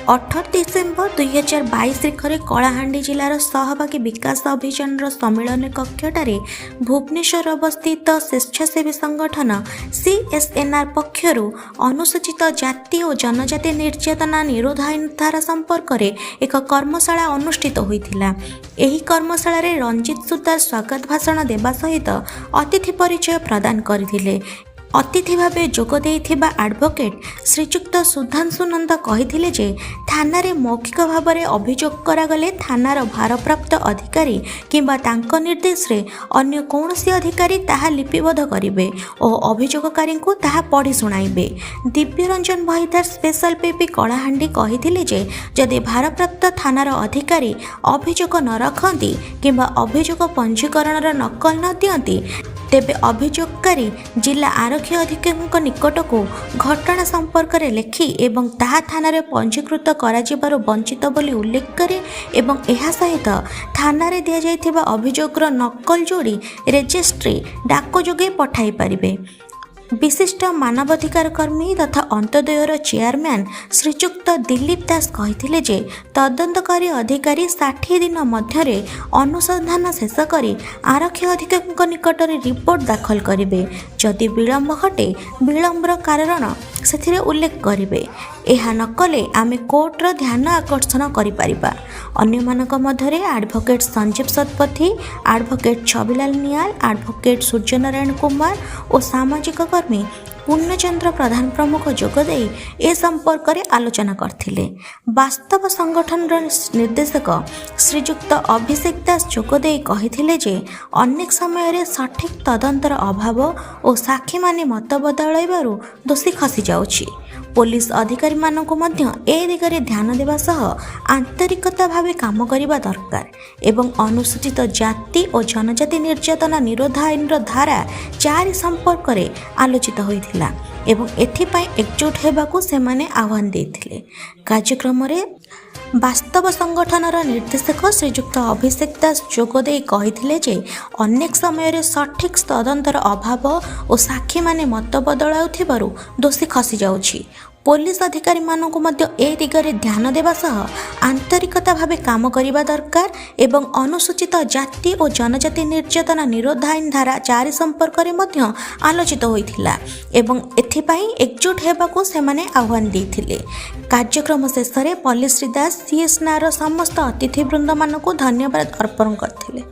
18 December 2022 तारिखରେ Kalahandi ଜିଲ୍ଲାର ସହଭାଗୀ ବିକାଶ ଅଭିଯାନର ସମ୍ମିଳନୀ କକ୍ଷଠାରେ ଭୁବନେଶ୍ୱର ଅବସ୍ଥିତ ସ୍ୱେଚ୍ଛାସେବୀ ସଂଗଠନ CSNR ପକ୍ଷରୁ ଅନୁସୂଚିତ ଜାତି ଓ ଜନଜାତି ନିର୍ଯାତନା ନିରୋଧ ଆଇନ ଧାରା ସମ୍ପର୍କରେ ଏକ କର୍ମଶାଳା ଅନୁଷ୍ଠିତ ହୋଇଥିଲା। ଏହି କର୍ମଶାଳାରେ ରଞ୍ଜିତ ସୁତାର ସ୍ୱାଗତ ଭାଷଣ ଦେବା ସହିତ ଅତିଥି ପରିଚୟ ପ୍ରଦାନ କରିଥିଲେ। ଅତିଥି ଭାବେ ଯୋଗ ଦେଇଥିବା ଆଡଭୋକେଟ୍ ଶ୍ରୀଯୁକ୍ତ ସୁଧାଂଶୁ ନନ୍ଦ କହିଥିଲେ ଯେ ଥାନାରେ ମୌଖିକ ଭାବରେ ଅଭିଯୋଗ କରାଗଲେ ଥାନାର ଭାରପ୍ରାପ୍ତ ଅଧିକାରୀ କିମ୍ବା ତାଙ୍କ ନିର୍ଦ୍ଦେଶରେ ଅନ୍ୟ କୌଣସି ଅଧିକାରୀ ତାହା ଲିପିବଦ୍ଧ କରିବେ ଓ ଅଭିଯୋଗକାରୀଙ୍କୁ ତାହା ପଢ଼ି ଶୁଣାଇବେ। ଦିବ୍ୟରଞ୍ଜନ ଭଇଦାର ସ୍ପେଶାଲ ପିପି କଳାହାଣ୍ଡି କହିଥିଲେ ଯେ ଯଦି ଭାରପ୍ରାପ୍ତ ଥାନାର ଅଧିକାରୀ ଅଭିଯୋଗ ନ ରଖନ୍ତି କିମ୍ବା ଅଭିଯୋଗ ପଞ୍ଜୀକରଣର ନକଲ ନ ଦିଅନ୍ତି ତେବେ ଅଭିଯୋଗକାରୀ ଜିଲ୍ଲା ଆରକ୍ଷୀ ଅଧିକାରୀଙ୍କ ନିକଟକୁ ଘଟଣା ସମ୍ପର୍କରେ ଲେଖି ଏବଂ ତାହା ଥାନାରେ ପଞ୍ଜୀକୃତ କରାଯିବାରୁ ବଞ୍ଚିତ ବୋଲି ଉଲ୍ଲେଖ କରେ ଏବଂ ଏହା ସହିତ ଥାନାରେ ଦିଆଯାଇଥିବା ଅଭିଯୋଗର ନକଲ ଯୋଡ଼ି ରେଜିଷ୍ଟ୍ରି ଡାକ ଯୋଗେ ପଠାଇ ପାରିବେ। विशिष्ट मानवाधिकार कर्मी तथा अंत्योदयर चेयरमैन श्रीजुक्त दिलीप दास कहिथिले जे तदंतकारी अधिकारी 60 दिन मध्य अनुसंधान शेष करी आरक्षी अधिकारी निकटरे रिपोर्ट दाखल करेंगे। जदि विलंब घटे विलंबर कारण से उल्लेख करेंगे। यह नकले आमे कोर्टर ध्यान आकर्षण करिपारिबा। अन्यमानक मध्यरे advocate Sanjeev Satpathy, advocate Chhabilal Niyal, advocate Suryanarayan Kumar और सामाजिक कर्मी पूर्णचंद्र प्रधान प्रमुख जोगदे ए संपर्क में आलोचना करथिले। वास्तव संगठन निर्देशक श्रीजुक्त अभिषेक दास जोगदे कहिथिले जे अनेक समय सठिक तदंतर अभाव और साक्षी माने मत बदलाइबारु दोषी खसी जाउछि। पुलिस अधिकारी मानक मध्य ए दिगरे ध्यान देवा सह आंतरिकता भावे काम करिबा दरकार एवं अनुसूचित जाति और जनजाति निर्यातना निरोध आईन धारा 4 संपर्क में आलोचित होइथिला एवं एथिपाई एकजुट हेबाकू सेमाने आह्वान देथिले। कार्यक्रम रे वास्तव संगठनर निर्देशक श्रीजुक्त अभिषेक दास जोगदे कहिथिले जे अनेक समय सठिक तदंतर अभाव और साक्षी माने मत बदलाउथिबारु दोषी खसी जाउछि। पुलिस अधिकारी मानक मध्य ए दिगरे ध्यान देवा सह आंतरिकता भावे काम करिबा दरकार एवं अनुसूचित जाति और जनजाति निर्यातना निरोध आईन धारा 4 संपर्क में मध्य आलोचित होइथिला एवं एथिपाई एकजुट हेबाकू सेमाने आह्वान देथिले। कार्यक्रम शेष में पल्लीश्री दास CSNR समस्त अतिथिवृंद मानक धन्यवाद अर्पण करथिले।